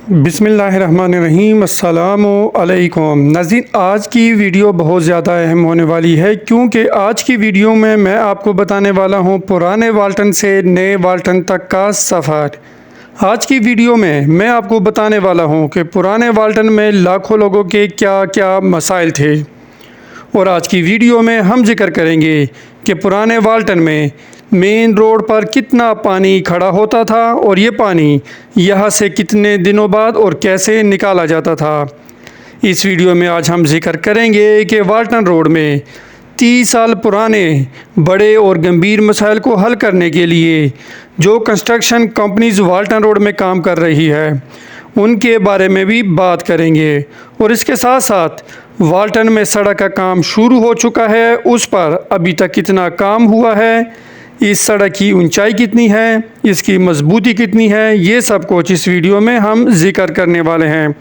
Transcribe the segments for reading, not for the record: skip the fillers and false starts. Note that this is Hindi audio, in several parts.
बिस्मिल्लाहिर्रहमानिर्रहीम अस्सलामु अलैकुम नाज़रीन, आज की वीडियो बहुत ज़्यादा अहम होने वाली है क्योंकि आज की वीडियो में मैं आपको बताने वाला हूं पुराने वाल्टन से नए वाल्टन तक का सफ़र। आज की वीडियो में मैं आपको बताने वाला हूं कि पुराने वाल्टन में लाखों लोगों के क्या क्या मसाइल थे और आज की वीडियो में हम जिक्र करेंगे कि पुराने वाल्टन में मेन रोड पर कितना पानी खड़ा होता था और ये पानी यहाँ से कितने दिनों बाद और कैसे निकाला जाता था। इस वीडियो में आज हम जिक्र करेंगे कि वाल्टन रोड में 30 साल पुराने बड़े और गंभीर मसाइल को हल करने के लिए जो कंस्ट्रक्शन कंपनीज वाल्टन रोड में काम कर रही है उनके बारे में भी बात करेंगे और इसके साथ साथ वाल्टन में सड़क का काम शुरू हो चुका है, उस पर अभी तक कितना काम हुआ है, इस सड़क की ऊंचाई कितनी है, इसकी मजबूती कितनी है, ये सब कुछ इस वीडियो में हम जिक्र करने वाले हैं।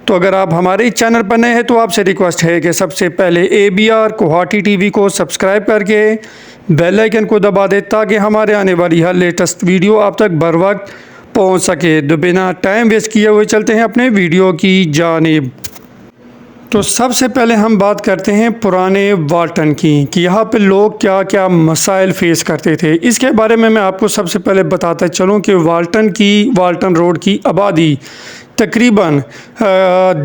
तो अगर आप हमारे चैनल पर नए हैं तो आपसे रिक्वेस्ट है कि सबसे पहले ABR गुवाहाटी टीवी को सब्सक्राइब करके बेल आइकन को दबा दें ताकि हमारे आने वाली हर लेटेस्ट वीडियो आप तक बर वक्त पहुँच सके। तो बिना टाइम वेस्ट किए हुए चलते हैं अपने वीडियो की जानिब। तो सबसे पहले हम बात करते हैं पुराने वाल्टन की कि यहाँ पे लोग क्या क्या मसाइल फेस करते थे। इसके बारे में मैं आपको सबसे पहले बताता चलूँ कि वाल्टन रोड की आबादी तकरीबन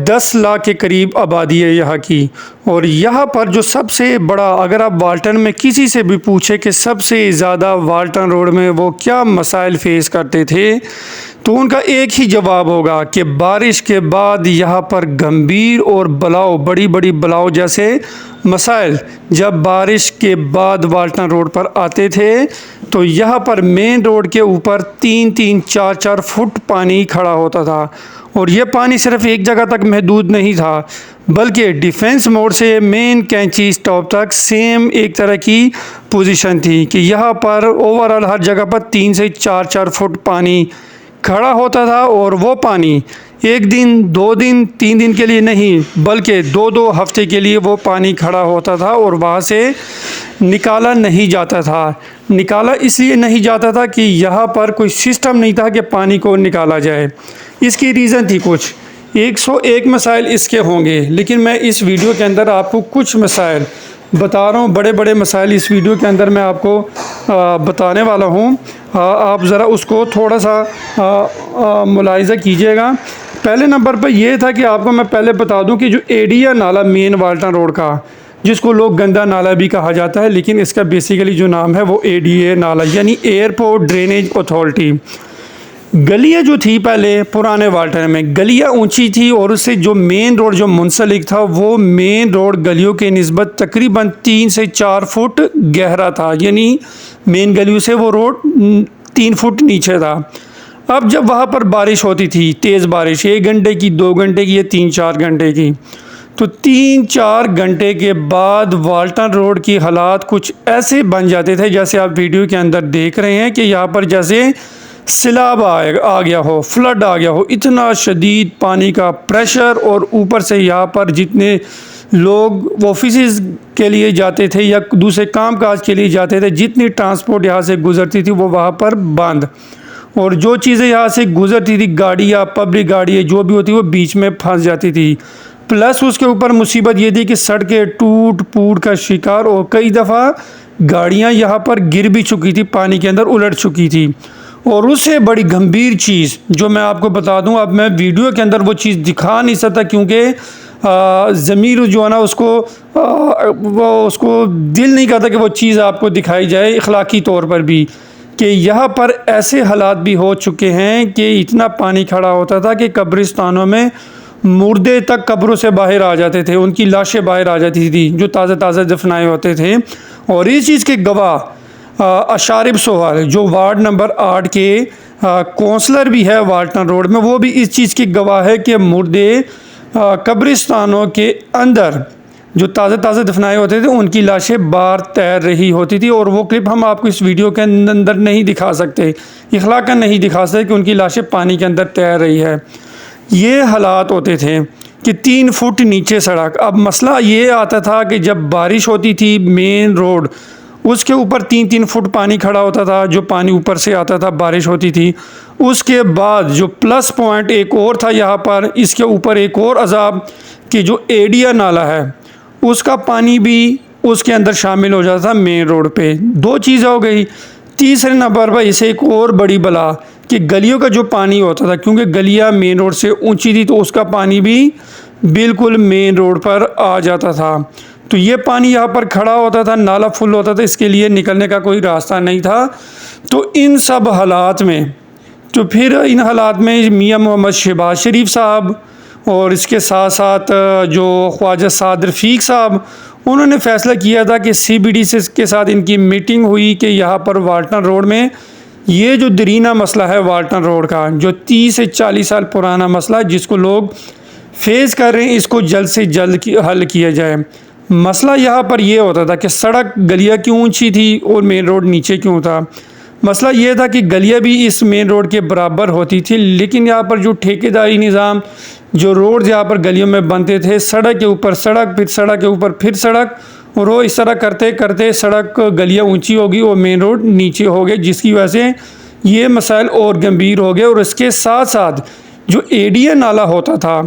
10 लाख के करीब आबादी है यहाँ की। और यहाँ पर जो सबसे बड़ा, अगर आप वाल्टन में किसी से भी पूछे कि सबसे ज़्यादा वाल्टन रोड में वो क्या मसाइल फेस करते थे तो उनका एक ही जवाब होगा कि बारिश के बाद यहाँ पर गंभीर और बड़ी बड़ी बलाव जैसे मसाइल जब बारिश के बाद वाल्टन रोड पर आते थे तो यहाँ पर मेन रोड के ऊपर 3-4 फुट पानी खड़ा होता था। और ये पानी सिर्फ एक जगह तक महदूद नहीं था बल्कि डिफेंस मोड़ से मेन कैंची स्टॉप तक सेम एक तरह की पोजीशन थी कि यहाँ पर ओवरऑल हर जगह पर 3 से 4 फुट पानी खड़ा होता था। और वो पानी एक दिन, 2 दिन, 3 दिन के लिए नहीं बल्कि 2-2 हफ्ते के लिए वो पानी खड़ा होता था और वहाँ से निकाला नहीं जाता था। निकाला इसलिए नहीं जाता था कि यहाँ पर कोई सिस्टम नहीं था कि पानी को निकाला जाए। इसकी रीज़न थी कुछ 101 मसाइल इसके होंगे, लेकिन मैं इस वीडियो के अंदर आपको कुछ मसाइल बता रहा हूँ। बड़े बड़े मसाइल इस वीडियो के अंदर मैं आपको बताने वाला हूँ। आप ज़रा उसको थोड़ा सा मुलाहिज़ा कीजिएगा। पहले नंबर पर यह था कि आपको मैं पहले बता दूं कि जो एडिया नाला मेन वाल्टन रोड का, जिसको लोग गंदा नाला भी कहा जाता है, लेकिन इसका बेसिकली जो नाम है वो ADA नाला यानी एयरपोर्ट ड्रेनेज अथॉरिटी। गलियाँ जो थी पहले पुराने वाल्टन में गलियाँ ऊंची थी और उससे जो मेन रोड जो मुंसलिक था वो मेन रोड गलियों के निस्बत तकरीबन 3 से 4 फुट गहरा था, यानी मेन गलियों से वो रोड 3 फुट नीचे था। अब जब वहाँ पर बारिश होती थी, तेज़ बारिश, 1 घंटे की, 2 घंटे की या 3-4 घंटे की, तो 3-4 घंटे के बाद वाल्टन रोड की हालात कुछ ऐसे बन जाते थे जैसे आप वीडियो के अंदर देख रहे हैं कि यहाँ पर जैसे सैलाब आ गया हो, फ्लड आ गया हो। इतना शदीद पानी का प्रेशर और ऊपर से यहाँ पर जितने लोग ऑफिस के लिए जाते थे या दूसरे काम काज के लिए जाते थे, जितनी ट्रांसपोर्ट यहाँ से गुजरती थी वो वहाँ पर बंद। और जो चीज़ें यहाँ से गुजरती थी, गाड़ी या पब्लिक गाड़ी जो भी होती वो बीच में फंस जाती थी। प्लस उसके ऊपर मुसीबत ये थी कि सड़कें टूट फूट का शिकार और कई दफ़ा गाड़ियाँ यहाँ पर गिर भी चुकी थी, पानी के अंदर उलट चुकी थी। और उससे बड़ी गंभीर चीज़ जो मैं आपको बता दूं, अब मैं वीडियो के अंदर वो चीज़ दिखा नहीं सकता क्योंकि ज़मीर जो है ना उसको दिल नहीं करता कि वो चीज़ आपको दिखाई जाए अखलाकी तौर पर भी, कि यहाँ पर ऐसे हालात भी हो चुके हैं कि इतना पानी खड़ा होता था कि कब्रिस्तानों में मुर्दे तक कब्रों से बाहर आ जाते थे, उनकी लाशें बाहर आ जाती थी जो ताज़ा दफनाए होते थे। और इस चीज़ के गवाह अशारिब सोहाल जो वार्ड नंबर 8 के कौंसलर भी है वाल्टन रोड में, वो भी इस चीज़ की गवाह है कि मुर्दे कब्रिस्तानों के अंदर जो ताज़ा दफनाए होते थे उनकी लाशें बाहर तैर रही होती थी। और वो क्लिप हम आपको इस वीडियो के अंदर नहीं दिखा सकते, इखलाकन नहीं दिखा सकते कि उनकी लाशें पानी के अंदर तैर रही है। ये हालात होते थे कि 3 फुट नीचे सड़क। अब मसला ये आता था कि जब बारिश होती थी मेन रोड उसके ऊपर 3-3 फुट पानी खड़ा होता था, जो पानी ऊपर से आता था, बारिश होती थी। उसके बाद जो प्लस पॉइंट एक और था यहाँ पर, इसके ऊपर एक और अजाब कि जो एडिया नाला है उसका पानी भी उसके अंदर शामिल हो जाता था मेन रोड पे। दो चीज़ें हो गई। तीसरे नंबर पर इसे एक और बड़ी बला कि गलियों का जो पानी होता था, क्योंकि गलियाँ मेन रोड से ऊंची थी तो उसका पानी भी बिल्कुल मेन रोड पर आ जाता था। तो ये पानी यहाँ पर खड़ा होता था, नाला फुल होता था, इसके लिए निकलने का कोई रास्ता नहीं था। तो इन सब हालात में इन हालात में मियाँ मोहम्मद शहबाज शरीफ साहब और इसके साथ साथ जो ख्वाजा साद रफ़ीक साहब, उन्होंने फ़ैसला किया था कि CBD से के साथ इनकी मीटिंग हुई कि यहाँ पर वाल्टन रोड में ये जो दरीना मसला है वाल्टन रोड का, जो 30 से 40 साल पुराना मसला जिसको लोग फेस कर रहे हैं, इसको जल्द से जल्द हल किया जाए। मसला यहाँ पर ये होता था कि सड़क गलियाँ क्यों ऊंची थी और मेन रोड नीचे क्यों था। मसला ये था कि गलियाँ भी इस मेन रोड के बराबर होती थी, लेकिन यहाँ पर जो ठेकेदारी निज़ाम, जो रोड यहाँ पर गलियों में बनते थे, सड़क के ऊपर सड़क, फिर सड़क के ऊपर फिर सड़क, और वो इस तरह करते करते सड़क गलियाँ ऊंची होगी और मेन रोड नीचे हो गए, जिसकी वजह से ये मसाइल और गंभीर हो गए। और इसके साथ साथ जो एडिया नाला होता था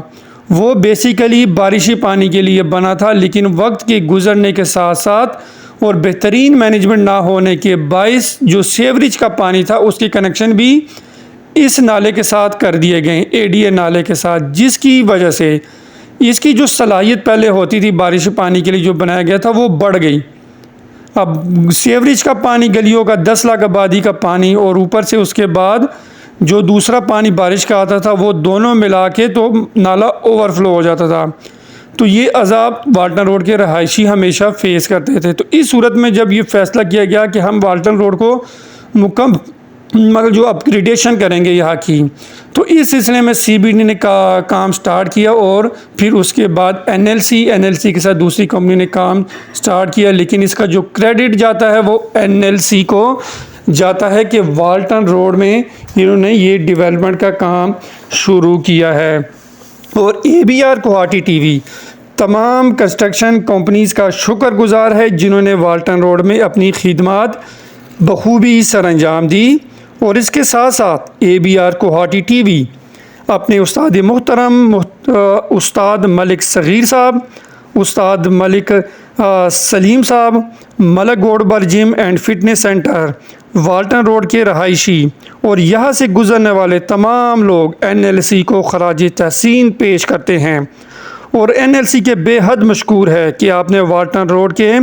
वो बेसिकली बारिशी पानी के लिए बना था, लेकिन वक्त के गुजरने के साथ साथ और बेहतरीन मैनेजमेंट ना होने के बायस जो सेवरेज का पानी था उसके कनेक्शन भी इस नाले के साथ कर दिए गए, एडिया नाले के साथ, जिसकी वजह से इसकी जो सलाहियत पहले होती थी बारिश पानी के लिए जो बनाया गया था वो बढ़ गई। अब सेवरेज का पानी गलियों का 10 लाख आबादी का पानी और ऊपर से उसके बाद जो दूसरा पानी बारिश का आता था वो दोनों मिला के तो नाला ओवरफ्लो हो जाता था। तो ये अजाब वाल्टन रोड के रहायशी हमेशा फेस करते थे। तो इस सूरत में जब ये फैसला किया गया कि हम वाल्टन रोड को मतलब जो अपग्रेडेशन करेंगे यहाँ की, तो इस सिलसिले में CBD ने काम स्टार्ट किया और फिर उसके बाद NLC के साथ दूसरी कंपनी ने काम स्टार्ट किया। लेकिन इसका जो क्रेडिट जाता है वो NLC को जाता है कि वाल्टन रोड में इन्होंने ये डेवलपमेंट का काम शुरू किया है। और ABR गुवाहाटी TV तमाम कंस्ट्रक्शन कंपनीज़ का शुक्रगुजार है जिन्होंने वाल्टन रोड में अपनी खिदमत बखूबी सरअंजाम दी। और इसके साथ साथ ABR गुवाहाटी TV अपने उस्ताद मोहतरम उस्ताद मलिक सगीर साहब, उस्ताद मलिक सलीम साहब, Malak Godbar gym and fitness centre Walton road के रहायशी और यहाँ से गुज़रने वाले तमाम लोग NLC को खराज तहसीन पेश करते हैं। और NLC के बेहद मशकूर है कि आपने वाल्टन रोड के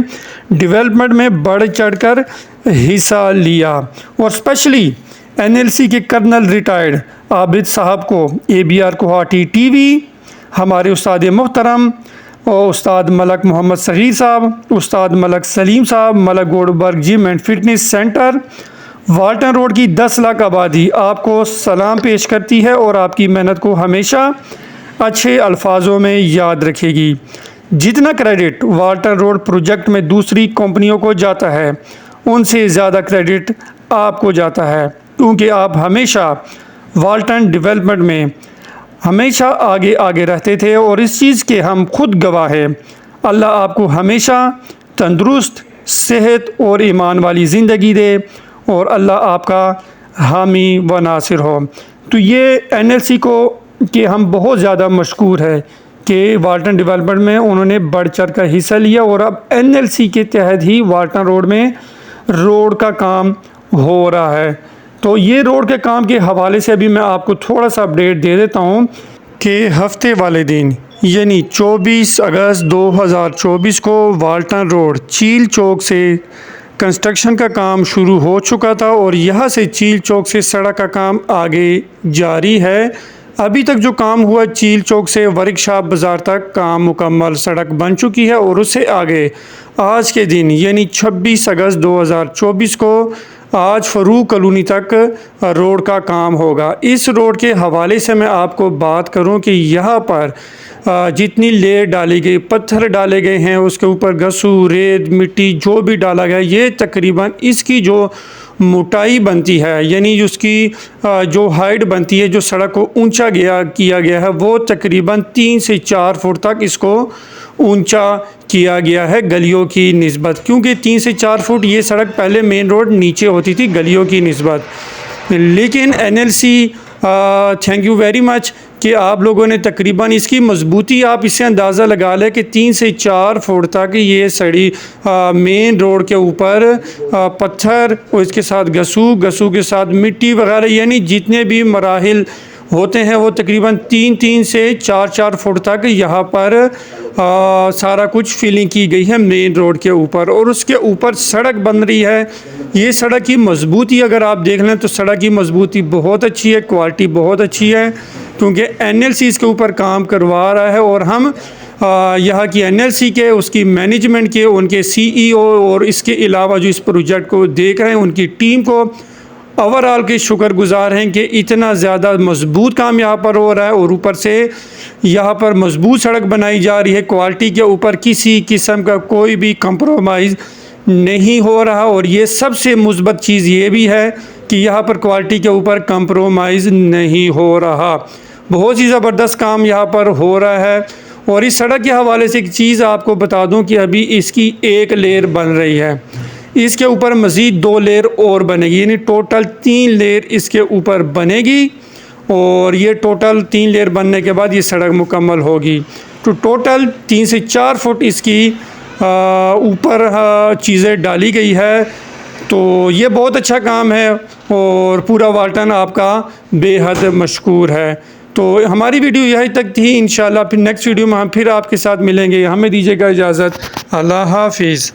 डेवलपमेंट में बढ़ चढ़कर हिस्सा लिया। और स्पेशली NLC के कर्नल रिटायर्ड आबिद साहब को ABR गुवाहाटी TV, हमारे उस्ताद मोहतरम और उस्ताद मलक मोहम्मद सगीर साहब, उस्ताद मलक सलीम साहब, Malak Godberg gym and fitness centre Walton road की 10 लाख आबादी आपको सलाम पेश करती है और आपकी मेहनत को हमेशा अच्छे अल्फाजों में याद रखेगी। जितना क्रेडिट वाल्टन रोड प्रोजेक्ट में दूसरी कंपनियों को जाता है उनसे ज़्यादा क्रेडिट आपको जाता है, क्योंकि आप हमेशा वाल्टन डेवलपमेंट में हमेशा आगे आगे रहते थे और इस चीज़ के हम खुद गवाह हैं। अल्लाह आपको हमेशा तंदुरुस्त, सेहत और ईमान वाली ज़िंदगी दे और अल्लाह आपका हामी व नासिर हो। तो ये NLC को कि हम बहुत ज़्यादा मशकूर है कि वाल्टन डेवलपमेंट में उन्होंने बढ़ चढ़ कर हिस्सा लिया और अब NLC के तहत ही वाल्टन रोड में रोड का काम हो रहा है। तो ये रोड के काम के हवाले से अभी मैं आपको थोड़ा सा अपडेट दे देता हूँ कि हफ्ते वाले दिन यानी 24 अगस्त 2024 को वाल्टन रोड चील चौक से कंस्ट्रक्शन का काम शुरू हो चुका था और यहाँ से चील चौक से सड़क का काम आगे जारी है। अभी तक जो काम हुआ चील चौक से वर्कशॉप बाज़ार तक काम मुकम्मल सड़क बन चुकी है और उससे आगे आज के दिन यानी 26 अगस्त 2024 को आज फ़रूक कॉलोनी तक रोड का काम होगा। इस रोड के हवाले से मैं आपको बात करूं कि यहाँ पर जितनी लेयर डाली गई, पत्थर डाले गए हैं, उसके ऊपर घसू, रेत, मिट्टी जो भी डाला गया, ये तकरीबन इसकी जो मोटाई बनती है यानी उसकी जो हाइट बनती है, जो सड़क को ऊंचा किया गया है, वो तकरीबन 3 से 4 फुट तक इसको ऊंचा किया गया है गलियों की निस्बत, क्योंकि 3 से 4 फुट ये सड़क पहले मेन रोड नीचे होती थी गलियों की निस्बत। लेकिन NLC thank you very much कि आप लोगों ने तकरीबन इसकी मजबूती आप इससे अंदाज़ा लगा लें कि 3 से 4 फुट तक ये सड़ी मेन रोड के ऊपर पत्थर और इसके साथ गसू के साथ मिट्टी वगैरह, यानी जितने भी मराहिल होते हैं वो तकरीबन 3 से 4 फुट तक यहाँ पर सारा कुछ फिलिंग की गई है मेन रोड के ऊपर। और उसके ऊपर सड़क बन रही है। ये सड़क की मजबूती अगर आप देख लें तो सड़क की मजबूती बहुत अच्छी है, क्वालिटी बहुत अच्छी है, क्योंकि NLC इसके ऊपर काम करवा रहा है। और हम यहाँ की NLC के, उसकी मैनेजमेंट के, उनके CEO और इसके अलावा जो इस प्रोजेक्ट को देख रहे हैं उनकी टीम को ओवरऑल के शुक्रगुजार हैं कि इतना ज़्यादा मजबूत काम यहाँ पर हो रहा है और ऊपर से यहाँ पर मजबूत सड़क बनाई जा रही है। क्वालिटी के ऊपर किसी किस्म का कोई भी कंप्रोमाइज़ नहीं हो रहा। और ये सबसे मुस्बत चीज़ ये भी है कि यहाँ पर क्वालिटी के ऊपर कंप्रोमाइज़ नहीं हो रहा। बहुत ही ज़बरदस्त काम यहाँ पर हो रहा है। और इस सड़क के हवाले से एक चीज़ आपको बता दूं कि अभी इसकी एक लेयर बन रही है, इसके ऊपर मज़ीद 2 लेयर और बनेगी, यानी टोटल 3 लेयर इसके ऊपर बनेगी। और ये टोटल 3 लेयर बनने के बाद ये सड़क मुकम्मल होगी। तो टोटल 3 से 4 फुट इसकी ऊपर चीज़ें डाली गई है। तो ये बहुत अच्छा काम है और पूरा वाल्टन आपका बेहद मशकूर है। तो हमारी वीडियो यहीं तक थी। इंशाल्लाह फिर नेक्स्ट वीडियो में हम फिर आपके साथ मिलेंगे। हमें दीजिएगा इजाज़त। अल्लाह हाफिज़।